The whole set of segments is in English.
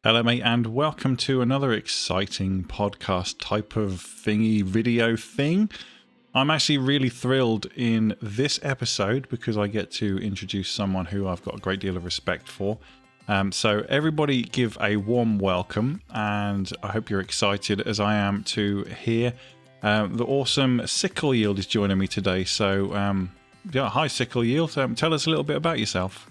Hello, mate, and welcome to another exciting podcast type of thingy video thing. I'm actually really thrilled in this episode because I get to introduce someone who I've got a great deal of respect for. So everybody give a warm welcome, and I hope you're excited as I am to hear the awesome SickleYield is joining me today. So, hi SickleYield. Tell us a little bit about yourself.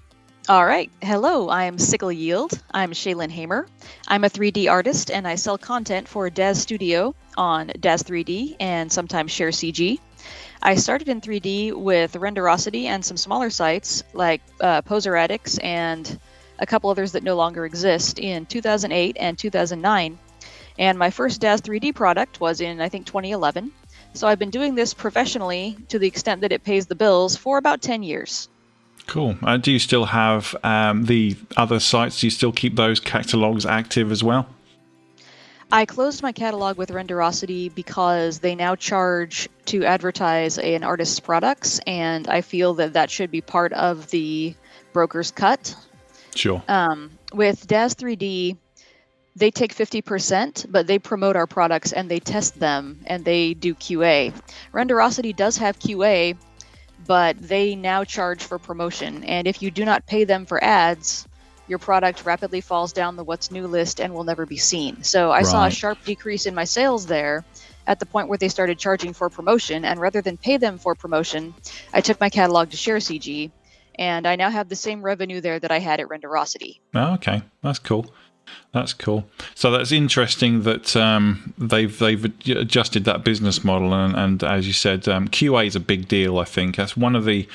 All right. Hello, I'm SickleYield. I'm Shaylin Hamer. I'm a 3D artist, and I sell content for Daz Studio on Daz 3D and sometimes Share CG. I started in 3D with Renderosity and some smaller sites like Poser Addicts and a couple others that no longer exist in 2008 and 2009. And my first Daz 3D product was in, I think, 2011. So I've been doing this professionally to the extent that it pays the bills for about 10 years. Cool. Do you still have the other sites? Do you still keep those catalogs active as well? I closed my catalog with Renderosity because they now charge to advertise an artist's products, and I feel that that should be part of the broker's cut. Sure. With Daz 3D, they take 50%, but they promote our products and they test them and they do QA. Renderosity does have QA, but they now charge for promotion. And if you do not pay them for ads, your product rapidly falls down the what's new list and will never be seen. So I saw a sharp decrease in my sales there at the point where they started charging for promotion. And rather than pay them for promotion, I took my catalog to Share CG, and I now have the same revenue there that I had at Renderosity. Oh, okay. That's cool. That's cool. So that's interesting that they've adjusted that business model, and as you said, QA is a big deal. I think that's one of the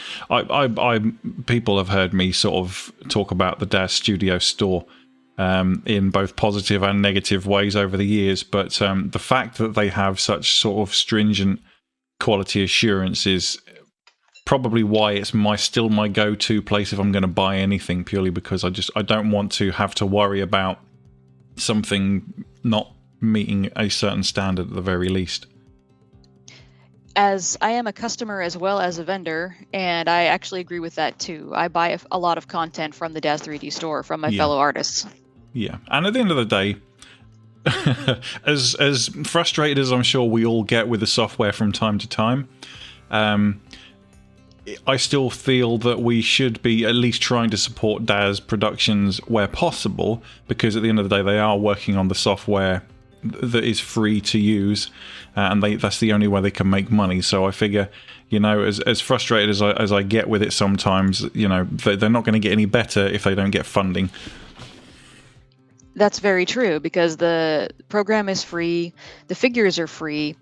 people have heard me sort of talk about the Daz Studio store in both positive and negative ways over the years. But the fact that they have such sort of stringent quality assurance is probably why it's still my go-to place if I'm going to buy anything, purely because I don't want to have to worry about something not meeting a certain standard at the very least. As I am a customer as well as a vendor, and I actually agree with that too. I buy a lot of content from the Daz 3D store from my fellow artists. Yeah, and at the end of the day, as frustrated as I'm sure we all get with the software from time to time, I still feel that we should be at least trying to support Daz Productions where possible, because at the end of the day, they are working on the software that is free to use, and that's the only way they can make money. So I figure, as frustrated as I get with it sometimes, they're not going to get any better if they don't get funding. That's very true, because the program is free, the figures are free,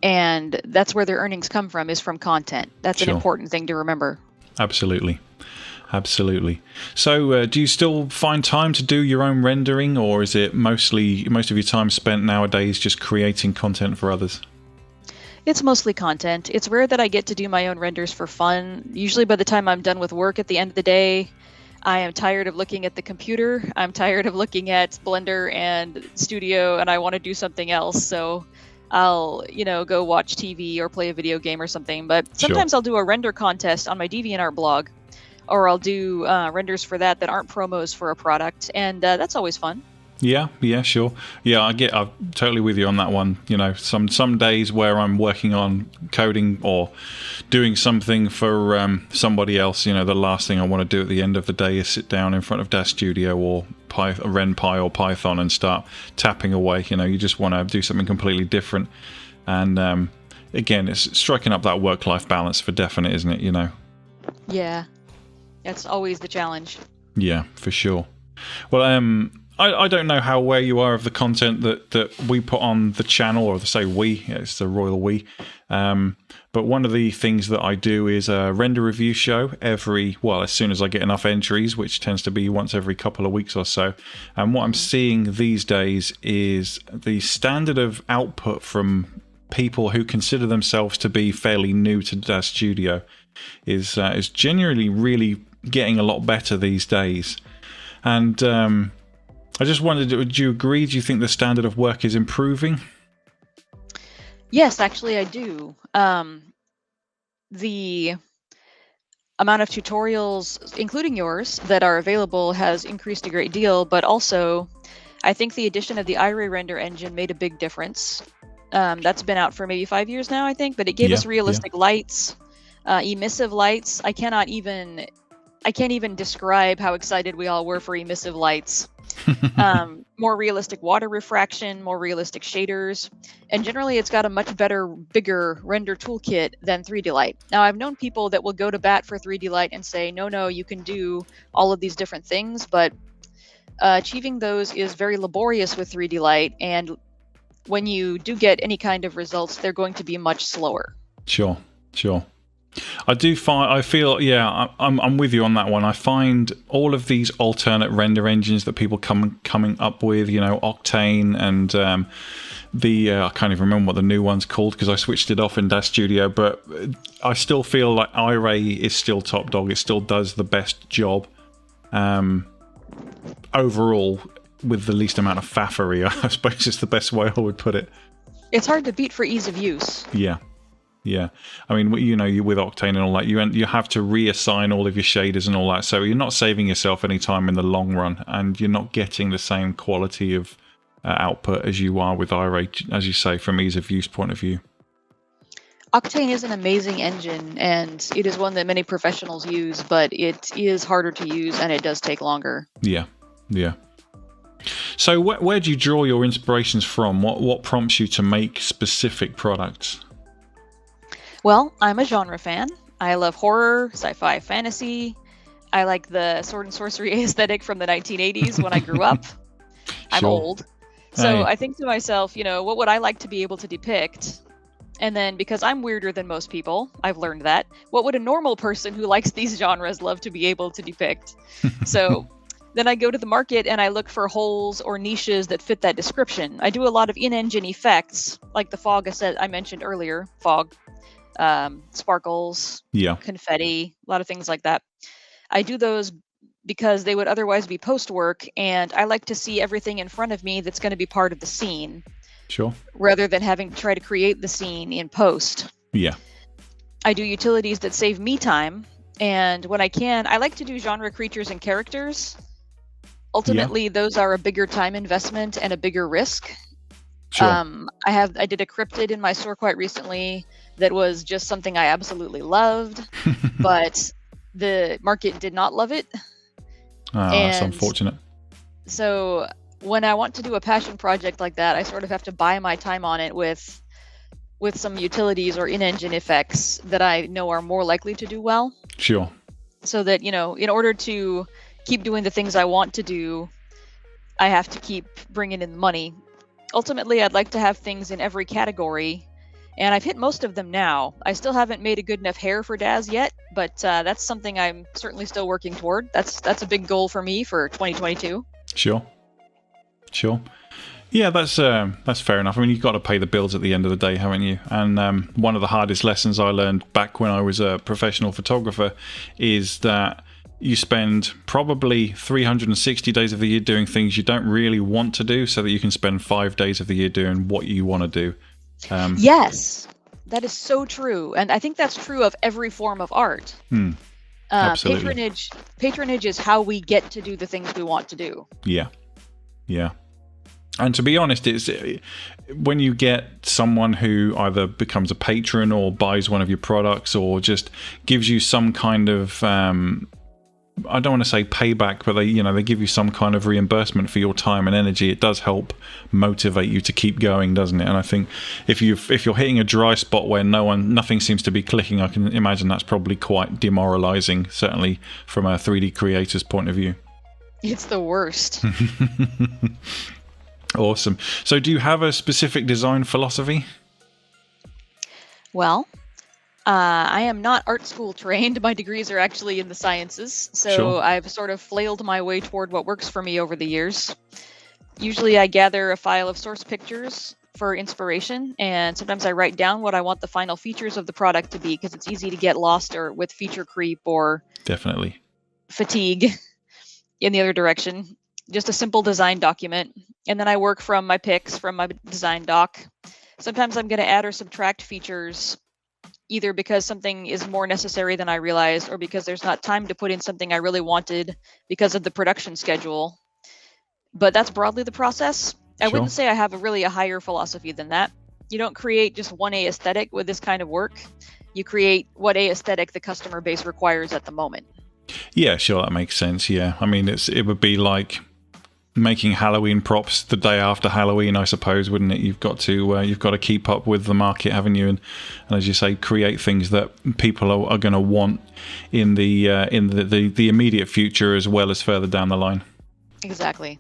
and that's where their earnings come from, is from content. That's an important thing to remember. Absolutely. So do you still find time to do your own rendering, or is it most of your time spent nowadays just creating content for others? It's mostly content. It's rare that I get to do my own renders for fun. Usually by the time I'm done with work at the end of the day, I am tired of looking at the computer. I'm tired of looking at Blender and Studio, and I want to do something else. So I'll, go watch TV or play a video game or something. But sometimes I'll do a render contest on my DeviantArt blog, or I'll do renders for that aren't promos for a product, and that's always fun. Yeah, sure. Yeah, I'm totally with you on that one. Some days where I'm working on coding or doing something for somebody else, the last thing I want to do at the end of the day is sit down in front of Daz Studio or ren'py or Python and start tapping away. You just want to do something completely different. And again, it's striking up that work-life balance for definite, isn't it? Yeah, that's always the challenge. Yeah, for sure. Well, I don't know how aware you are of the content that we put on the channel, or say we, it's the royal we. But one of the things that I do is a render review show as soon as I get enough entries, which tends to be once every couple of weeks or so. And what I'm seeing these days is the standard of output from people who consider themselves to be fairly new to Daz Studio is generally really getting a lot better these days. And I just wondered, do you agree? Do you think the standard of work is improving? Yes, actually I do. The amount of tutorials, including yours, that are available has increased a great deal, but also I think the addition of the Iray render engine made a big difference. That's been out for maybe 5 years now, I think, but it gave Yeah, us yeah. realistic lights, emissive lights. I can't even describe how excited we all were for emissive lights. More realistic water refraction, more realistic shaders, and generally it's got a much better, bigger render toolkit than 3D Light. Now, I've known people that will go to bat for 3D Light and say, no, you can do all of these different things, but achieving those is very laborious with 3D Light, and when you do get any kind of results, they're going to be much slower. Sure. I feel, yeah, I'm with you on that one. I find all of these alternate render engines that people coming up with, Octane and I can't even remember what the new one's called because I switched it off in Dash Studio, but I still feel like Iray is still top dog. It still does the best job overall with the least amount of faffery. I suppose is the best way I would put it. It's hard to beat for ease of use. Yeah. I mean, you with Octane and all that, you have to reassign all of your shaders and all that, so you're not saving yourself any time in the long run, and you're not getting the same quality of output as you are with Iray, as you say, from ease of use point of view. Octane is an amazing engine, and it is one that many professionals use, but it is harder to use and it does take longer. Yeah. So where do you draw your inspirations from? What prompts you to make specific products? Well, I'm a genre fan. I love horror, sci-fi, fantasy. I like the sword and sorcery aesthetic from the 1980s when I grew up. I'm Sure. old. So Hey. I think to myself, what would I like to be able to depict? And then because I'm weirder than most people, I've learned that, what would a normal person who likes these genres love to be able to depict? So then I go to the market and I look for holes or niches that fit that description. I do a lot of in-engine effects, like the fog I mentioned earlier, fog. Sparkles, Yeah. confetti, a lot of things like that. I do those because they would otherwise be post work, and I like to see everything in front of me that's going to be part of the scene, Sure. rather than having to try to create the scene in post. Yeah. I do utilities that save me time, and when I can, I like to do genre creatures and characters. Ultimately, those are a bigger time investment and a bigger risk. Sure. I did a cryptid in my store quite recently that was just something I absolutely loved, but the market did not love it. That's and unfortunate. So when I want to do a passion project like that, I sort of have to buy my time on it with some utilities or in-engine effects that I know are more likely to do well. Sure. So that, in order to keep doing the things I want to do, I have to keep bringing in money. Ultimately, I'd like to have things in every category, and I've hit most of them now. I still haven't made a good enough hair for Daz yet, but that's something I'm certainly still working toward. That's a big goal for me for 2022. Sure. Yeah, that's fair enough. I mean, you've got to pay the bills at the end of the day, haven't you? And one of the hardest lessons I learned back when I was a professional photographer is that you spend probably 360 days of the year doing things you don't really want to do, so that you can spend 5 days of the year doing what you want to do. Yes, that is so true, and I think that's true of every form of art. Absolutely. Patronage is how we get to do the things we want to do. Yeah. And to be honest, it's when you get someone who either becomes a patron or buys one of your products or just gives you some kind of I don't want to say payback, but they give you some kind of reimbursement for your time and energy. It does help motivate you to keep going, doesn't it? And I think if you're hitting a dry spot where nothing seems to be clicking, I can imagine that's probably quite demoralizing, certainly from a 3D creator's point of view. It's the worst. Awesome. So do you have a specific design philosophy? Well, I am not art school trained. My degrees are actually in the sciences, so Sure. I've sort of flailed my way toward what works for me over the years. Usually I gather a file of source pictures for inspiration, and sometimes I write down what I want the final features of the product to be, because it's easy to get lost or with feature creep or Definitely. fatigue in the other direction. Just a simple design document, and then I work from my pics from my design doc. Sometimes I'm going to add or subtract features either because something is more necessary than I realized, or because there's not time to put in something I really wanted because of the production schedule. But that's broadly the process. I Sure. wouldn't say I have a higher philosophy than that. You don't create just one aesthetic with this kind of work. You create what aesthetic the customer base requires at the moment. Yeah, sure, that makes sense. Yeah, I mean, it would be like making Halloween props the day after Halloween, I suppose, wouldn't it? You've got to keep up with the market, haven't you? And as you say, create things that people are going to want in the immediate future as well as further down the line. Exactly.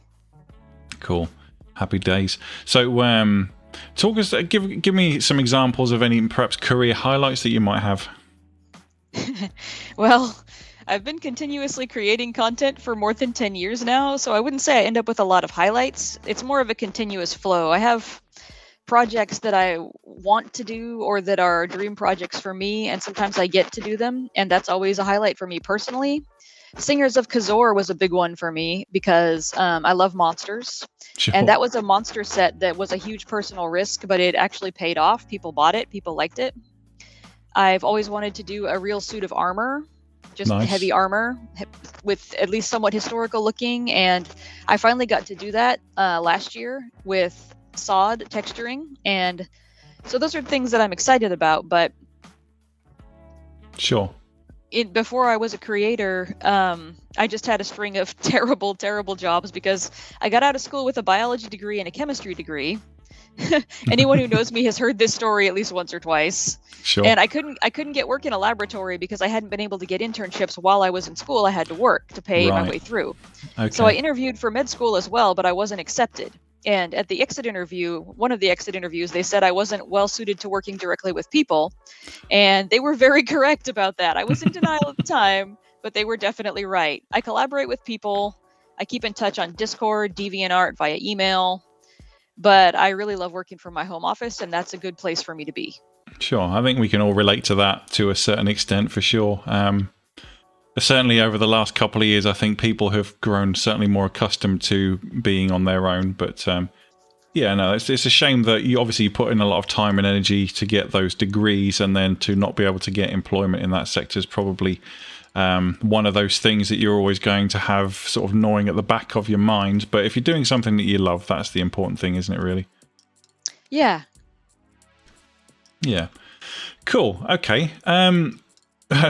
Cool, happy days. So, give me some examples of any perhaps career highlights that you might have. Well, I've been continuously creating content for more than 10 years now, so I wouldn't say I end up with a lot of highlights. It's more of a continuous flow. I have projects that I want to do or that are dream projects for me, and sometimes I get to do them, and that's always a highlight for me personally. Singers of Kazor was a big one for me because I love monsters. Sure. And that was a monster set that was a huge personal risk, but it actually paid off. People bought it. People liked it. I've always wanted to do a real suit of armor, just Nice. heavy armor with at least somewhat historical looking. And I finally got to do that last year with sod texturing. And so those are things that I'm excited about. But Sure. before I was a creator, I just had a string of terrible jobs because I got out of school with a biology degree and a chemistry degree. Anyone who knows me has heard this story at least once or twice. Sure. And I couldn't get work in a laboratory because I hadn't been able to get internships while I was in school. I had to work to pay my Right. way through. Okay. So I interviewed for med school as well, but I wasn't accepted. And at the exit interview, one of the exit interviews, they said I wasn't well suited to working directly with people. And they were very correct about that. I was in denial at the time, but they were definitely right. I collaborate with people. I keep in touch on Discord, DeviantArt, via email. But I really love working from my home office, and that's a good place for me to be. Sure. I think we can all relate to that to a certain extent, for sure. Certainly over the last couple of years, I think people have grown certainly more accustomed to being on their own. But yeah, no, it's a shame that you put in a lot of time and energy to get those degrees, and then to not be able to get employment in that sector is probably one of those things that you're always going to have sort of gnawing at the back of your mind. But if you're doing something that you love, that's the important thing, isn't it, really? Yeah. Yeah. Cool. Okay.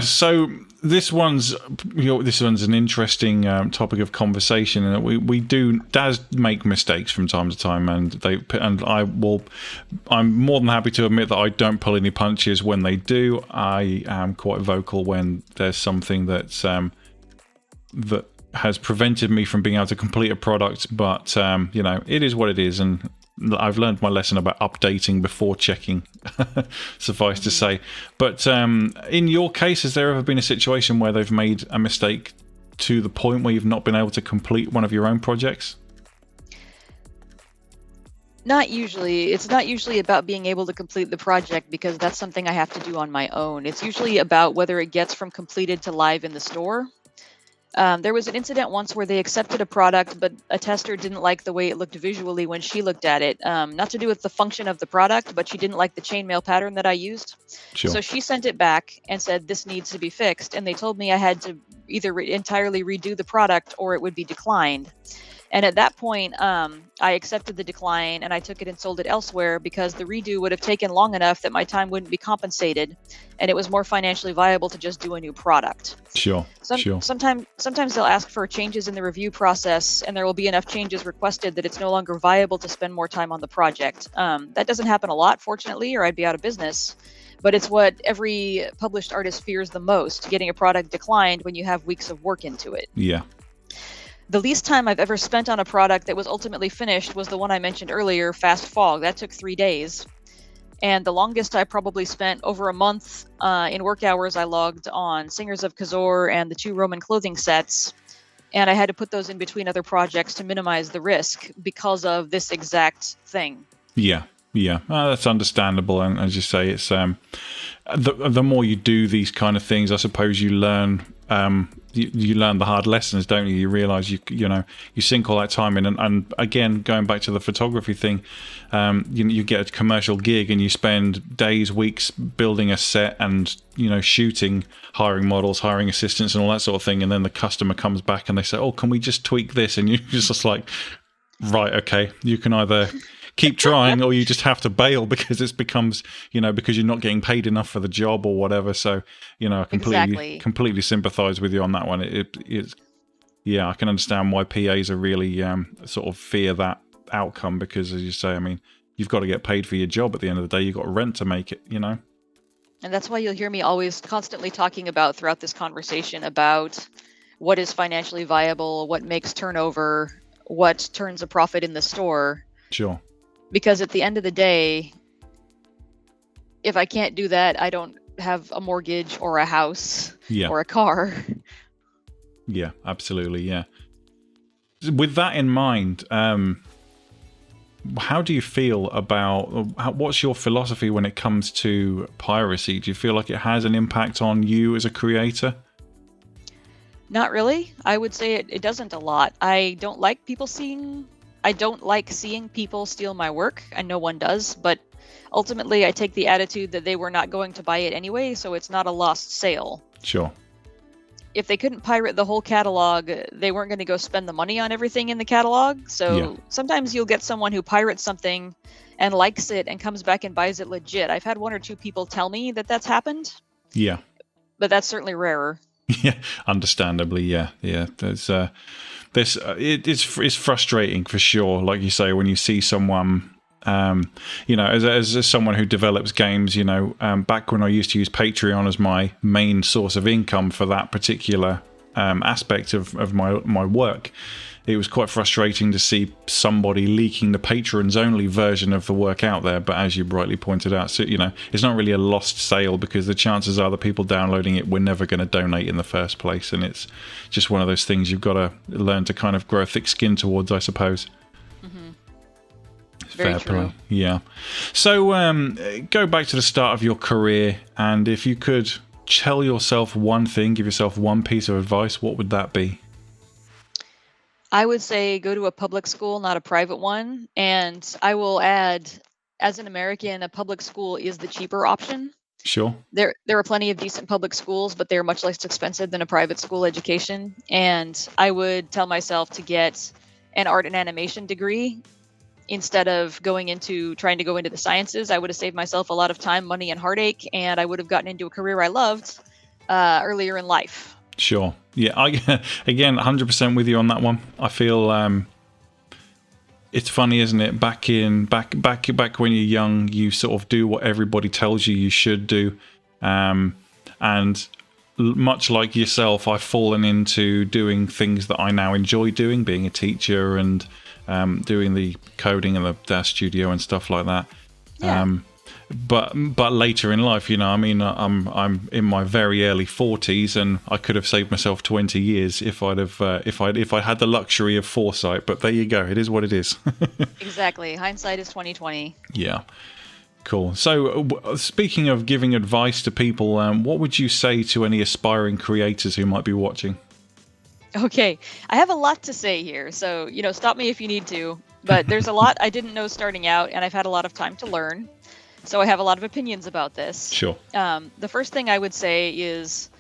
So this one's an interesting topic of conversation, and we does make mistakes from time to time, and I'm more than happy to admit that I don't pull any punches when they do. I am quite vocal when there's something that's that has prevented me from being able to complete a product, but it is what it is, and I've learned my lesson about updating before checking, suffice to say. But in your case, has there ever been a situation where they've made a mistake to the point where you've not been able to complete one of your own projects? Not usually. It's not usually about being able to complete the project because that's something I have to do on my own. It's usually about whether it gets from completed to live in the store. There was an incident once where they accepted a product, but a tester didn't like the way it looked visually when she looked at it. Not to do with the function of the product, but she didn't like the chainmail pattern that I used. Sure. So she sent it back and said, this needs to be fixed. And they told me I had to either entirely redo the product or it would be declined. And at that point, I accepted the decline and I took it and sold it elsewhere because the redo would have taken long enough that my time wouldn't be compensated, and it was more financially viable to just do a new product. Sure. Sometimes they'll ask for changes in the review process, and there will be enough changes requested that it's no longer viable to spend more time on the project. That doesn't happen a lot, fortunately, or I'd be out of business. But it's what every published artist fears the most, getting a product declined when you have weeks of work into it. Yeah. The least time I've ever spent on a product that was ultimately finished was the one I mentioned earlier, Fast Fog. That took 3 days. And the longest I probably spent over a month in work hours I logged on Singers of Kazor and the 2 Roman clothing sets. And I had to put those in between other projects to minimize the risk because of this exact thing. Yeah. Yeah, that's understandable, and as you say, it's the more you do these kind of things, I suppose you learn you learn the hard lessons, don't you? You realize you sink all that time in, and again, going back to the photography thing, you get a commercial gig and you spend days, weeks building a set and shooting, hiring models, hiring assistants, and all that sort of thing, and then the customer comes back and they say, "Oh, can we just tweak this?" And you're just like, right, okay, you can either keep trying or you just have to bail because it becomes, because you're not getting paid enough for the job or whatever. So, I completely sympathize with you on that one. It's I can understand why PAs are really sort of fear that outcome because, as you say, I mean, you've got to get paid for your job at the end of the day. You've got rent to make it, And that's why you'll hear me always constantly talking about throughout this conversation about what is financially viable, what makes turnover, what turns a profit in the store. Sure. Because at the end of the day, if I can't do that, I don't have a mortgage or a house or a car. Yeah, absolutely. Yeah. With that in mind, how do you feel about what's your philosophy when it comes to piracy? Do you feel like it has an impact on you as a creator? Not really. I would say it doesn't a lot. I don't like seeing people steal my work, and no one does, but ultimately I take the attitude that they were not going to buy it anyway, so it's not a lost sale. Sure. If they couldn't pirate the whole catalog, they weren't going to go spend the money on everything in the catalog. So sometimes you'll get someone who pirates something and likes it and comes back and buys it legit. I've had one or two people tell me that that's happened. Yeah. But that's certainly rarer. Yeah, understandably, yeah. There's it's frustrating for sure. Like you say, when you see someone, as someone who develops games, back when I used to use Patreon as my main source of income for that particular aspect of my work, it was quite frustrating to see somebody leaking the patrons only version of the work out there. But as you rightly pointed out, so, it's not really a lost sale because the chances are the people downloading it were never going to donate in the first place. And it's just one of those things you've got to learn to kind of grow a thick skin towards, I suppose. Mm-hmm. Fair play. Yeah. So go back to the start of your career, and if you could tell yourself one thing, give yourself one piece of advice, what would that be? I would say go to a public school, not a private one. And I will add, as an American, a public school is the cheaper option. Sure. There are plenty of decent public schools, but they're much less expensive than a private school education. And I would tell myself to get an art and animation degree instead of trying to go into the sciences. I would have saved myself a lot of time, money, and heartache, and I would have gotten into a career I loved earlier in life. Sure. Yeah. Again, 100% with you on that one. I feel it's funny, isn't it? Back when you're young, you sort of do what everybody tells you should do, and much like yourself, I've fallen into doing things that I now enjoy doing, being a teacher and doing the coding and the studio and stuff like that. Yeah. But later in life, I'm in my very early 40s, and I could have saved myself 20 years if I had the luxury of foresight. But there you go, it is what it is. Exactly, hindsight is 20/20. Yeah, cool. So, speaking of giving advice to people, what would you say to any aspiring creators who might be watching? Okay, I have a lot to say here, so stop me if you need to. But there's a lot I didn't know starting out, and I've had a lot of time to learn. So I have a lot of opinions about this. Sure. The first thing I would say is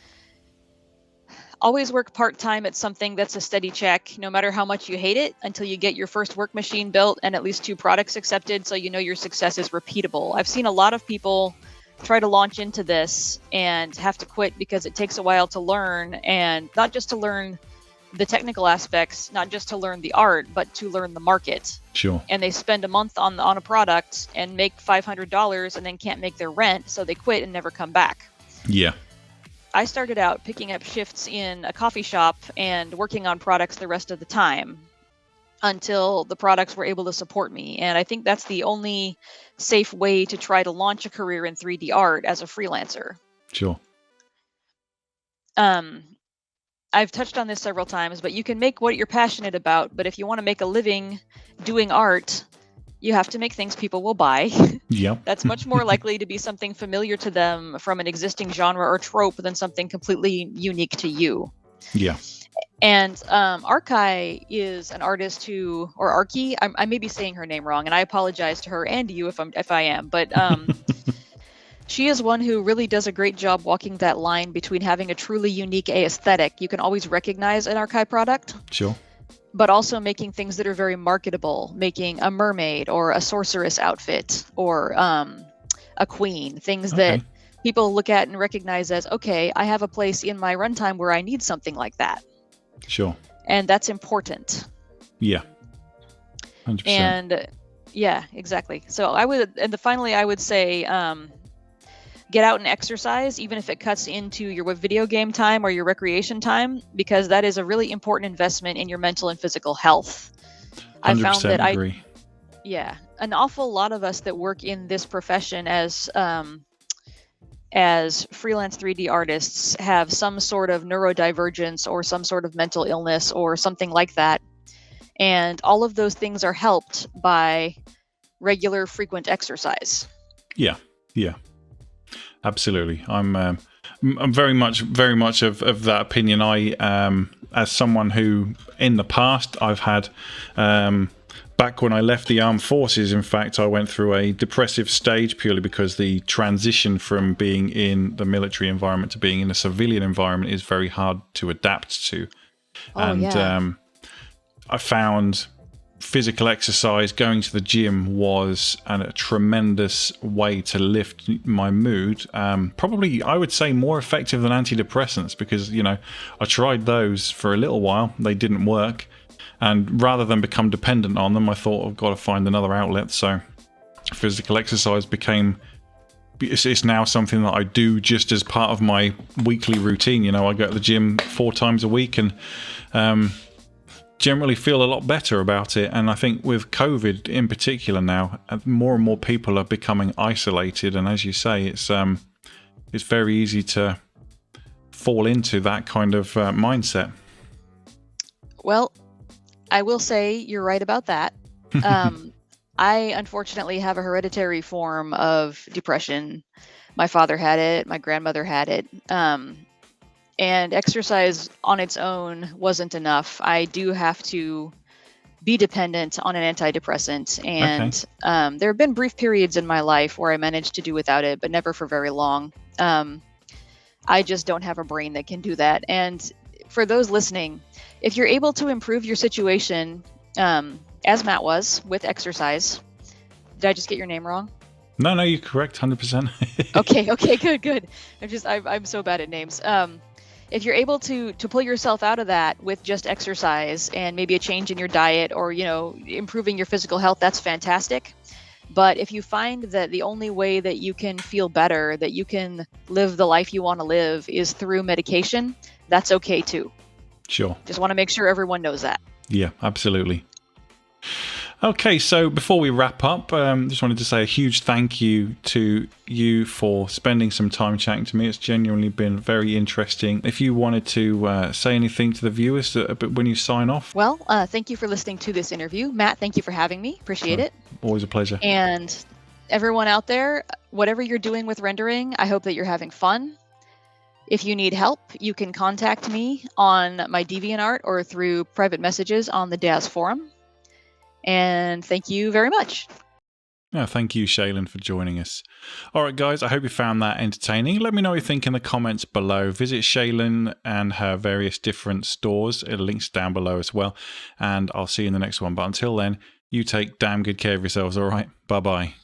always work part-time at something that's a steady check, no matter how much you hate it, until you get your first work machine built and at least 2 products accepted, so your success is repeatable. I've seen a lot of people try to launch into this and have to quit because it takes a while to learn, and not just to learn the technical aspects, not just to learn the art, but to learn the market. Sure. And they spend a month on a product and make $500 and then can't make their rent, so they quit and never come back. Yeah. I started out picking up shifts in a coffee shop and working on products the rest of the time until the products were able to support me. And I think that's the only safe way to try to launch a career in 3D art as a freelancer. Sure. I've touched on this several times, but you can make what you're passionate about. But if you want to make a living doing art, you have to make things people will buy. Yeah. That's much more likely to be something familiar to them from an existing genre or trope than something completely unique to you. Yeah. And Arkai is an artist who, or Arki, I may be saying her name wrong, and I apologize to her and to you if I am, but she is one who really does a great job walking that line between having a truly unique aesthetic you can always recognize an Arkai product, Sure. but also making things that are very marketable, making a mermaid or a sorceress outfit or a queen, things that people look at and recognize as, okay, I have a place in my runtime where I need something like that. Sure. And that's important. Yeah. 100%. And yeah, exactly. So finally I would say, get out and exercise, even if it cuts into your video game time or your recreation time, because that is a really important investment in your mental and physical health. 100% I found that agree. An awful lot of us that work in this profession as freelance 3D artists have some sort of neurodivergence or some sort of mental illness or something like that. And all of those things are helped by regular, frequent exercise. Yeah. Yeah. Absolutely. I'm very much of that opinion. I, as someone who in the past I've had, back when I left the armed forces, in fact, I went through a depressive stage purely because the transition from being in the military environment to being in a civilian environment is very hard to adapt to. I found physical exercise, going to the gym, was a tremendous way to lift my mood. Probably, I would say, more effective than antidepressants because, I tried those for a little while. They didn't work. And rather than become dependent on them, I thought I've got to find another outlet. So physical exercise it's now something that I do just as part of my weekly routine. I go to the gym 4 times a week and generally feel a lot better about it. And I think with COVID in particular now, more and more people are becoming isolated. And as you say, it's very easy to fall into that kind of mindset. Well, I will say you're right about that. I unfortunately have a hereditary form of depression. My father had it, my grandmother had it. And exercise on its own wasn't enough. I do have to be dependent on an antidepressant. And there have been brief periods in my life where I managed to do without it, but never for very long. I just don't have a brain that can do that. And for those listening, if you're able to improve your situation, as Matt was, with exercise. Did I just get your name wrong? No, you're correct, 100%. Okay, good. I'm so bad at names. If you're able to pull yourself out of that with just exercise and maybe a change in your diet or, improving your physical health, that's fantastic. But if you find that the only way that you can feel better, that you can live the life you want to live is through medication, that's okay too. Sure. Just want to make sure everyone knows that. Yeah, absolutely. Okay, so before we wrap up, just wanted to say a huge thank you to you for spending some time chatting to me. It's genuinely been very interesting. If you wanted to say anything to the viewers when you sign off. Well, thank you for listening to this interview. Matt, thank you for having me. Appreciate it. Always a pleasure. And everyone out there, whatever you're doing with rendering, I hope that you're having fun. If you need help, you can contact me on my DeviantArt or through private messages on the Daz forum. And thank you very much. Yeah, thank you, Shaylin, for joining us. All right, guys, I hope you found that entertaining. Let me know what you think in the comments below. Visit Shaylin and her various different stores. Links down below as well. And I'll see you in the next one. But until then, you take damn good care of yourselves, all right? Bye-bye.